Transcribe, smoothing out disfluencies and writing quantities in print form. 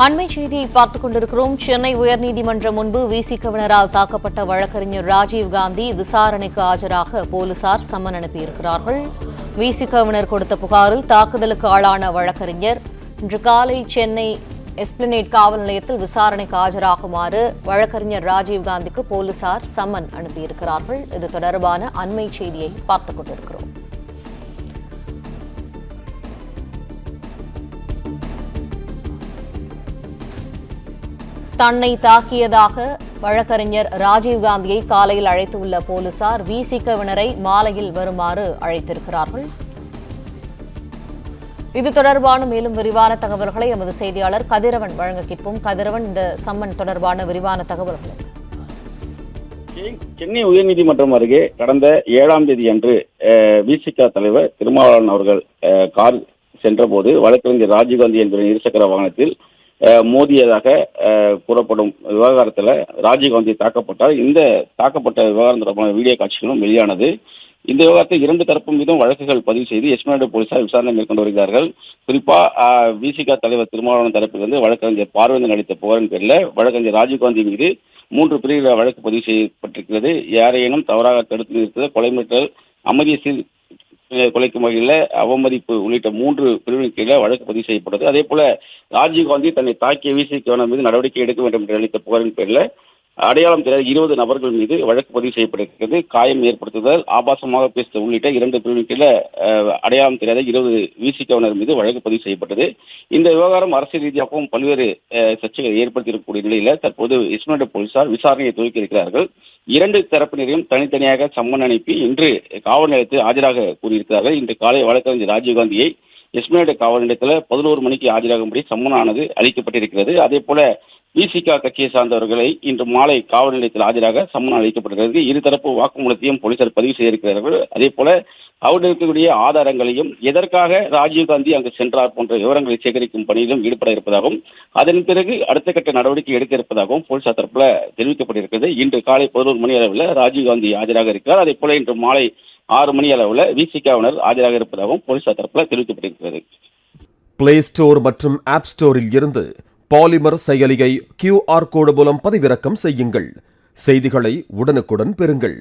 அண்மை செய்தியை பார்த்துக் கொண்டிருக்கிறோம். சென்னை உயர்நீதிமன்றம் முன்பு விசிகவினரால் தாக்கப்பட்ட வழக்கறிஞர் ராஜீவ்காந்தி விசாரணைக்கு ஆஜராக போலீசார் சம்மன் அனுப்பியிருக்கிறார்கள். விசிகவினர் கொடுத்த புகாரில் தாக்குதலுக்கு ஆளான வழக்கறிஞர் இன்று காலை சென்னை எஸ்பிளனேட் காவல் நிலையத்தில் விசாரணைக்கு ஆஜராகுமாறு வழக்கறிஞர் ராஜீவ்காந்திக்கு போலீசார் சம்மன் அனுப்பியிருக்கிறார்கள். இது தொடர்பான அண்மை செய்தியை பார்த்துக் கொண்டிருக்கிறோம். தன்னை தாக்கியதாக வழக்கறிஞர் ராஜீவ்காந்தியை காலையில் அழைத்துள்ள போலீசார் விசிகவினரை மாலையில் வருமாறு அழைத்திருக்கிறார்கள். இது தொடர்பான மேலும் விரிவான தகவல்களை எமது செய்தியாளர் கதிரவன் வழங்க கேட்போம். கதிரவன், இந்த சம்மன் தொடர்பான விரிவான தகவல்கள். சென்னை உயர்நீதிமன்றம் அருகே கடந்த 7ஆம் தேதி அன்று விசிக தலைவர் திருமாவளவன் அவர்கள் கார் சென்றபோது வழக்கறிஞர் ராஜீவ்காந்தி என்கிற இருசக்கர வாகனத்தில் மோதியதாக கூறப்படும் விவகாரத்தில் ராஜீவ்காந்தி தாக்கப்பட்டார். இந்த தாக்கப்பட்ட விவகாரம் தொடர்பான வீடியோ காட்சிகளும் வெளியானது. இந்த விவகாரத்தில் 2 தரப்பு மீதும் வழக்குகள் பதிவு செய்து எஸ்பிளனேட் போலீசார் விசாரணை மேற்கொண்டு வருகிறார்கள். குறிப்பாக விசிக தலைவர் திருமாவளவன் தரப்பிலிருந்து வழக்கறிஞர் பார்வேந்தன் அளித்த புகாரின் பேரில் வழக்கறிஞர் ராஜீவ்காந்தி மீது 3 பிரிவுகளில் வழக்கு பதிவு செய்யப்பட்டிருக்கிறது. யாரையேனும் தவறாக தடுத்து நிறுத்தல், கொலை மிரட்டல், அமைதியை கொலைக்கும் வகையில் அவமதிப்பு உள்ளிட்ட 3 பிரிவின் கீழே வழக்கு பதிவு செய்யப்பட்டது. அதே போல ராஜீவ்காந்தி தன்னை தாக்கிய விசிகவினர் மீது நடவடிக்கை எடுக்க வேண்டும் என்று அளித்த புகாரின் பேரில் அடையாளம் தெரியாத 20 நபர்கள் மீது வழக்கு பதிவு செய்யப்பட்டிருக்கிறது. காயம் ஏற்படுத்துதல், ஆபாசமாக பேசுதல் உள்ளிட்ட 2 பிரிவின் கீழே அடையாளம் தெரியாத 20 விசிகவினர் மீது வழக்கு பதிவு செய்யப்பட்டது. இந்த விவகாரம் அரசியல் ரீதியாகவும் பல்வேறு சர்ச்சைகளை ஏற்படுத்தியிருக்கக்கூடிய நிலையில் தற்போது எஸ்பிளனேட் போலீசார் விசாரணையை துவக்கி இருக்கிறார்கள். 2 தரப்பினரையும் தனித்தனியாக சம்மன் அனுப்பி இன்று காவல் நிலையத்தில் ஆஜராக கூறியிருக்கிறார்கள். இன்று காலை வழக்கறிஞர் ராஜீவ்காந்தியை எஸ்பிளனேட் காவல் நிலையத்தில் 11 மணிக்கு ஆஜராகும்படி சம்மனானது அளிக்கப்பட்டிருக்கிறது. அதே போல விசிக கட்சியை சார்ந்தவர்களை இன்று மாலை காவல் நிலையத்தில் ஆஜராக சம்மன் அளிக்கப்பட்டிருக்கிறது. இருதரப்பு வாக்குமூலத்தையும் போலீசார் பதிவு செய்திருக்கிறார்கள். அதே போல அவர்கள் இருக்கக்கூடிய ஆதாரங்களையும் எதற்காக ராஜீவ்காந்தி அங்கு சென்றார் போன்ற விவரங்களை சேகரிக்கும் பணியிலும் ஈடுபட இருப்பதாகவும் அதன் பிறகு அடுத்த கட்ட நடவடிக்கை எடுக்க இருப்பதாகவும் போலீசார் தரப்புல தெரிவிக்கப்பட்டிருக்கிறது. இன்று காலை 11 மணி அளவில் ராஜீவ்காந்தி ஆஜராக இருக்கிறார். அதே போல இன்று மாலை 6 மணி அளவில் விசிகவினர் ஆஜராக இருப்பதாகவும் போலீசார் தரப்புல தெரிவிக்கப்பட்டிருக்கிறது. பிளே ஸ்டோர் மற்றும் ஆப் ஸ்டோரில் இருந்து பாலிமர் செயலியை QR கோடு மூலம் பதிவிறக்கம் செய்யுங்கள். செய்திகளை உடனுக்குடன் பெறுங்கள்.